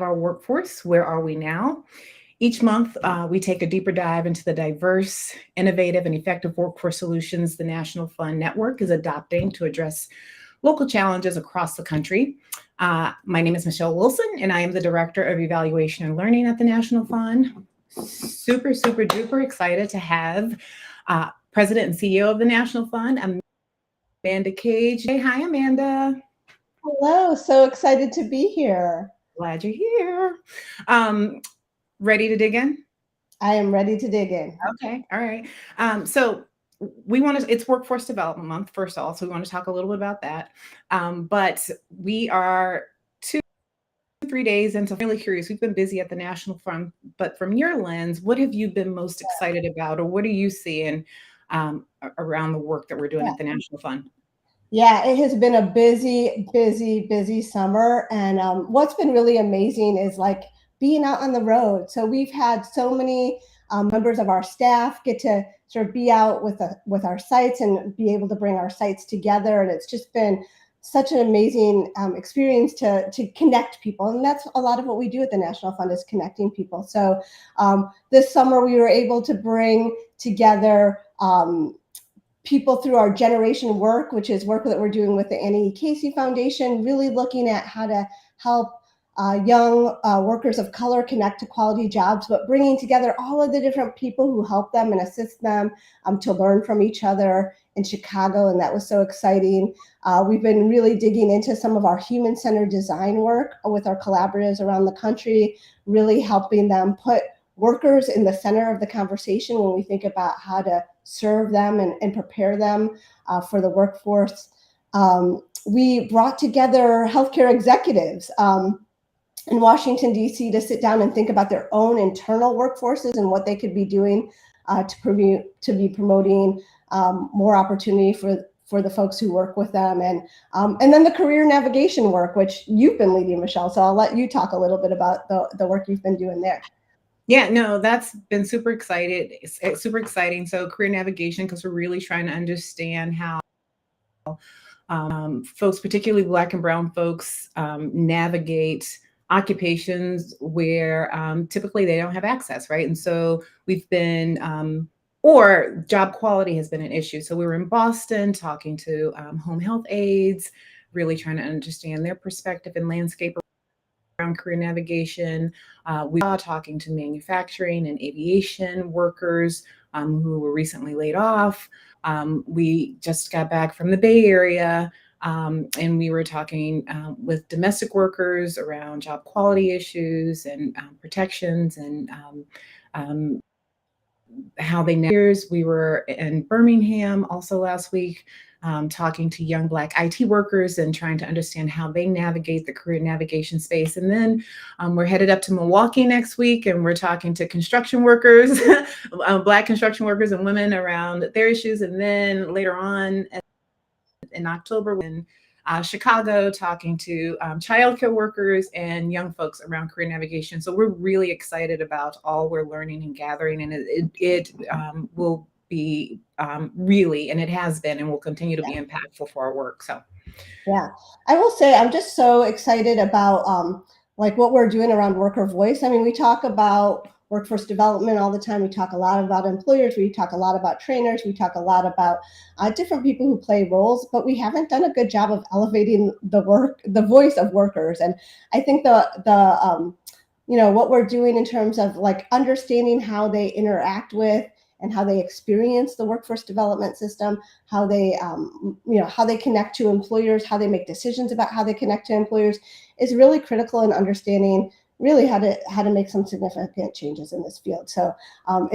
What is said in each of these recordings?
our workforce. Where are we now? Each month, we take a deeper dive into the diverse, innovative, and effective workforce solutions the National Fund Network is adopting to address local challenges across the country. My name is Michelle Wilson, and I am the Director of Evaluation and Learning at the National Fund. Super, super duper excited to have President and CEO of the National Fund, Amanda Cage. Hey, hi, Amanda. Hello, so excited to be here. Glad you're here. Ready to dig in? I am ready to dig in. Okay, all right. So we want to, it's Workforce Development Month, first of all, so we want to talk a little bit about that. But we are 2-3 days into, really curious. We've been busy at the National Fund, but from your lens, what have you been most excited about, or what are you seeing around the work that we're doing at the National Fund? Yeah, it has been a busy summer. And what's been really amazing is like being out on the road. So we've had so many members of our staff get to sort of be out with our sites and be able to bring our sites together. And it's just been such an amazing experience to connect people. And that's a lot of what we do at the National Fund, is connecting people. So this summer we were able to bring together people through our generation work, which is work that we're doing with the Annie Casey Foundation, really looking at how to help young workers of color connect to quality jobs, but bringing together all of the different people who help them and assist them to learn from each other in Chicago. And that was so exciting. We've been really digging into some of our human-centered design work with our collaboratives around the country, really helping them put workers in the center of the conversation when we think about how to serve them and prepare them for the workforce. We brought together healthcare executives in Washington, D.C. to sit down and think about their own internal workforces and what they could be doing to be promoting more opportunity for the folks who work with them. And then the career navigation work, which you've been leading, Michelle. So I'll let you talk a little bit about the work you've been doing there. Yeah, no, that's been super excited. It's super exciting. So career navigation, because we're really trying to understand how folks, particularly Black and Brown folks, navigate occupations where typically they don't have access, right? And so we've been, or job quality has been an issue. So we were in Boston talking to home health aides, really trying to understand their perspective and landscape around career navigation. We are talking to manufacturing and aviation workers who were recently laid off. We just got back from the Bay Area, and we were talking with domestic workers around job quality issues and protections and how they navigate. We were in Birmingham also last week, talking to young Black IT workers and trying to understand how they navigate the career navigation space. And then we're headed up to Milwaukee next week, and we're talking to construction workers, Black construction workers and women around their issues. And then later on in October, we're in Chicago talking to childcare workers and young folks around career navigation. So we're really excited about all we're learning and gathering, and it will be really, and it has been and will continue to be impactful for our work. So yeah, I will say I'm just so excited about like what we're doing around worker voice. I mean, we talk about workforce development all the time. We talk a lot about employers. We talk a lot about trainers. We talk a lot about different people who play roles, but we haven't done a good job of elevating the voice of workers. And I think the what we're doing in terms of like understanding how they interact with and how they experience the workforce development system, how they how they connect to employers, how they make decisions about how they connect to employers, is really critical in understanding really how to make some significant changes in this field. So I'm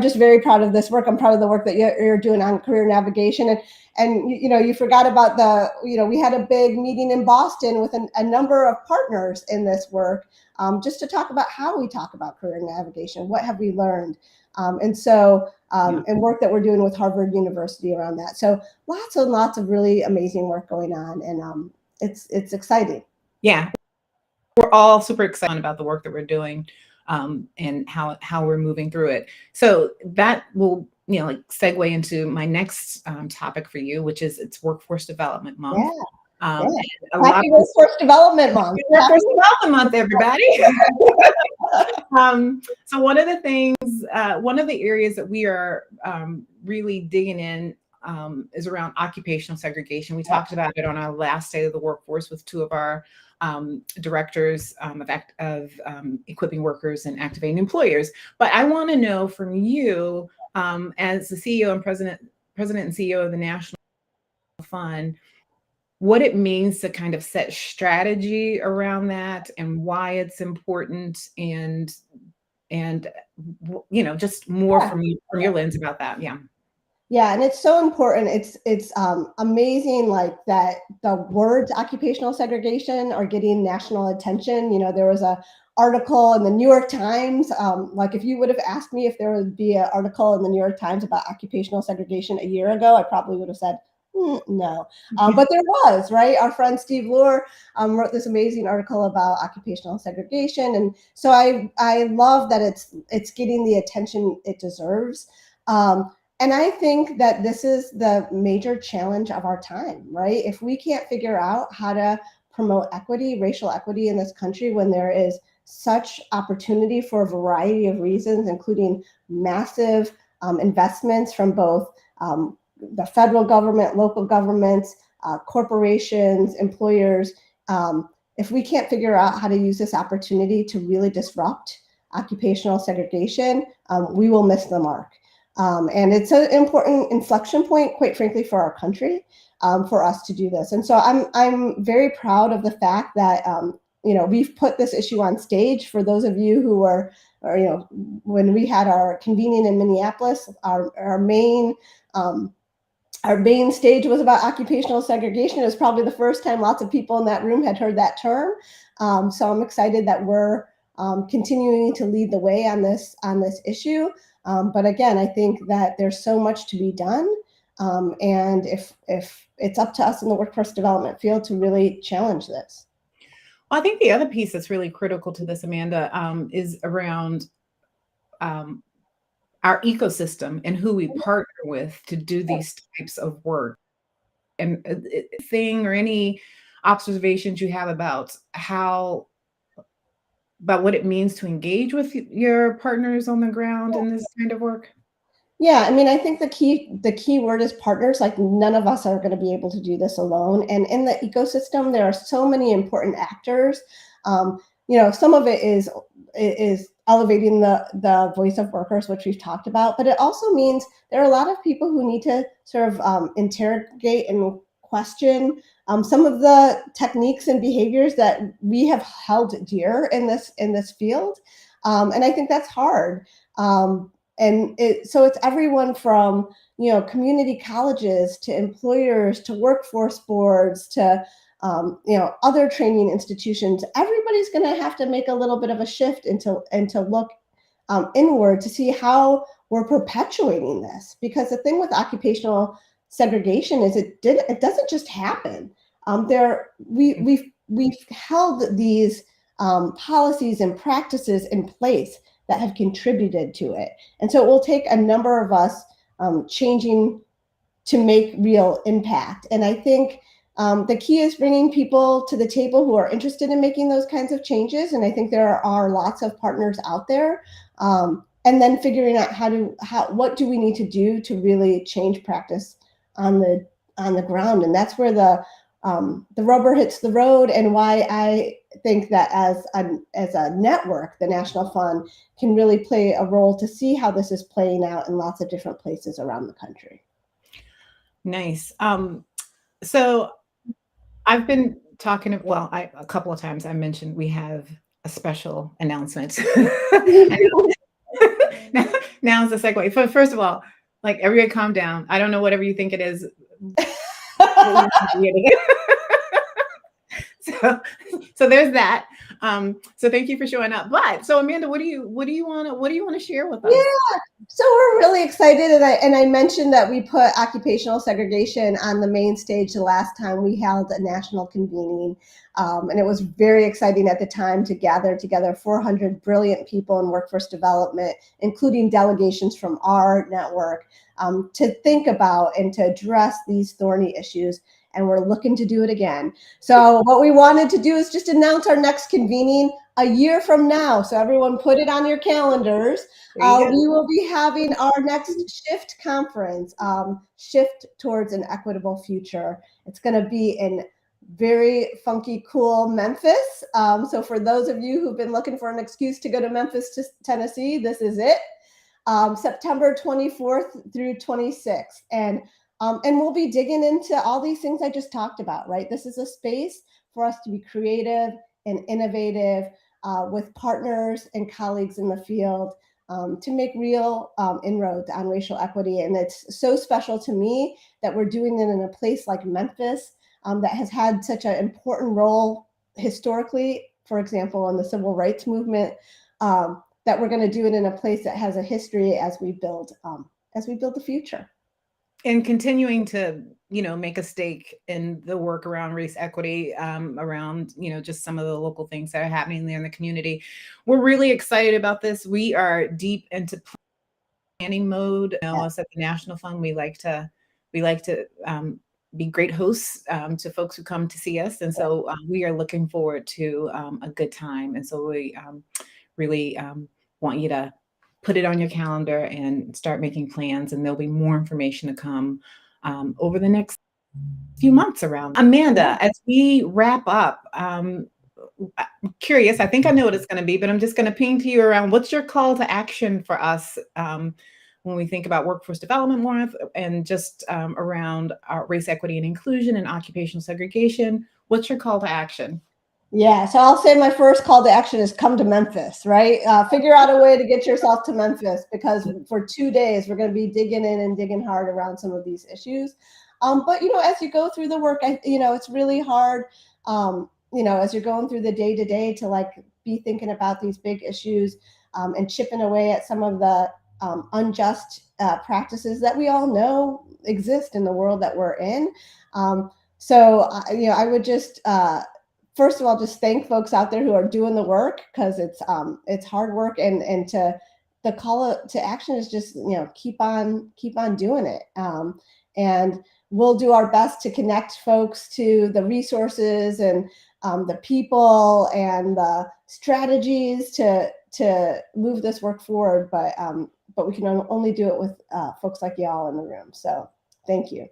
just very proud of this work. I'm proud of the work that you're doing on career navigation. And you forgot about we had a big meeting in Boston with a number of partners in this work, just to talk about how we talk about career navigation. What have we learned? And work that we're doing with Harvard University around that. So lots and lots of really amazing work going on, and it's exciting. Yeah, we're all super excited about the work that we're doing and how we're moving through it. So that will segue into my next topic for you, which is it's Workforce Development Month. Yeah. And a lot Happy Workforce Development Month. Workforce Development Month, everybody. So one of the areas that we are really digging in is around occupational segregation. We talked about it on our last State of the Workforce with two of our directors of equipping workers and activating employers. But I want to know from you, as the CEO and president and CEO of the National Fund, what it means to kind of set strategy around that and why it's important, and just more from your lens about that. Yeah. Yeah, and it's so important. It's amazing, like that the words occupational segregation are getting national attention. There was a article in the New York Times. Like if you would have asked me if there would be an article in the New York Times about occupational segregation a year ago, I probably would have said no. But there was, right? Our friend Steve Lohr wrote this amazing article about occupational segregation, and so I love that it's getting the attention it deserves. And I think that this is the major challenge of our time, right? If we can't figure out how to promote equity, racial equity in this country, when there is such opportunity for a variety of reasons, including massive investments from both the federal government, local governments, corporations, employers, if we can't figure out how to use this opportunity to really disrupt occupational segregation, we will miss the mark. And it's an important inflection point, quite frankly, for our country, for us to do this. And so I'm very proud of the fact that we've put this issue on stage. For those of you who were, when we had our convening in Minneapolis, our main stage was about occupational segregation. It was probably the first time lots of people in that room had heard that term. So I'm excited that we're continuing to lead the way on this issue. But again, I think that there's so much to be done. And if it's up to us in the workforce development field to really challenge this. Well, I think the other piece that's really critical to this, Amanda, is around our ecosystem and who we partner with to do these types of work. And any observations you have about what it means to engage with your partners on the ground in this kind of work? Yeah, I mean, I think the key word is partners. Like none of us are going to be able to do this alone. And in the ecosystem, there are so many important actors. Some of it is elevating the voice of workers, which we've talked about, but it also means there are a lot of people who need to sort of interrogate and question some of the techniques and behaviors that we have held dear in this field. And I think that's hard. So it's everyone from, community colleges to employers to workforce boards to, other training institutions. Everybody's going to have to make a little bit of a shift and to look inward to see how we're perpetuating this. Because the thing with occupational segregation is it doesn't just happen. We've held these policies and practices in place that have contributed to it. And so it will take a number of us changing to make real impact. And I think the key is bringing people to the table who are interested in making those kinds of changes. And I think there are lots of partners out there. And then figuring out what do we need to do to really change practice on the ground. And that's where the rubber hits the road, and why I think that as a network, the National Fund can really play a role to see how this is playing out in lots of different places around the country. Nice. So I've been talking, a couple of times I mentioned we have a special announcement. Now is the segue. But first of all, like, everybody calm down. I don't know, whatever you think it is. So there's that. So thank you for showing up. But so Amanda, what do you want to share with us? Yeah, so we're really excited, and I mentioned that we put occupational segregation on the main stage the last time we held a national convening, and it was very exciting at the time to gather together 400 brilliant people in workforce development, including delegations from our network, to think about and to address these thorny issues. and we're looking to do it again. So what we wanted to do is just announce our next convening a year from now. So everyone put it on your calendars. We will be having our next Shift conference, Shift Towards an Equitable Future. It's going to be in very funky, cool Memphis. So for those of you who've been looking for an excuse to go to Memphis, Tennessee, this is it. September 24th through 26th. And we'll be digging into all these things I just talked about, right? This is a space for us to be creative and innovative with partners and colleagues in the field to make real inroads on racial equity. And it's so special to me that we're doing it in a place like Memphis that has had such an important role historically, for example, in the civil rights movement, that we're going to do it in a place that has a history as we build the future. And continuing to, make a stake in the work around race equity, around, just some of the local things that are happening there in the community. We're really excited about this. We are deep into planning mode. Us at the National Fund, we like to be great hosts to folks who come to see us. And so we are looking forward to a good time. And so we really want you to put it on your calendar and start making plans. And there'll be more information to come over the next few months around. Amanda, as we wrap up, I'm curious, I think I know what it's going to be, but I'm just going to ping to you around what's your call to action for us when we think about workforce development month and just around race equity and inclusion and occupational segregation. What's your call to action? Yeah, so I'll say my first call to action is come to Memphis, right? Figure out a way to get yourself to Memphis, because for 2 days, we're going to be digging in and digging hard around some of these issues. But, as you go through the work, it's really hard, as you're going through the day to day to be thinking about these big issues and chipping away at some of the unjust practices that we all know exist in the world that we're in. So, I would just, first of all, just thank folks out there who are doing the work, because it's hard work, and the call to action is just, keep on doing it. And we'll do our best to connect folks to the resources and the people and the strategies to move this work forward. But we can only do it with folks like y'all in the room. So thank you.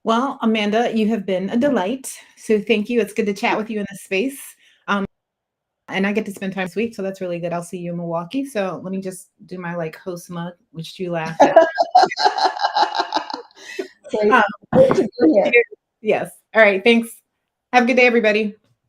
Well, Amanda, you have been a delight. So thank you. It's good to chat with you in this space. And I get to spend time this week, so that's really good. I'll see you in Milwaukee. So let me just do my host mug, which you laughed at. Great to be here. Yes. All right. Thanks. Have a good day, everybody.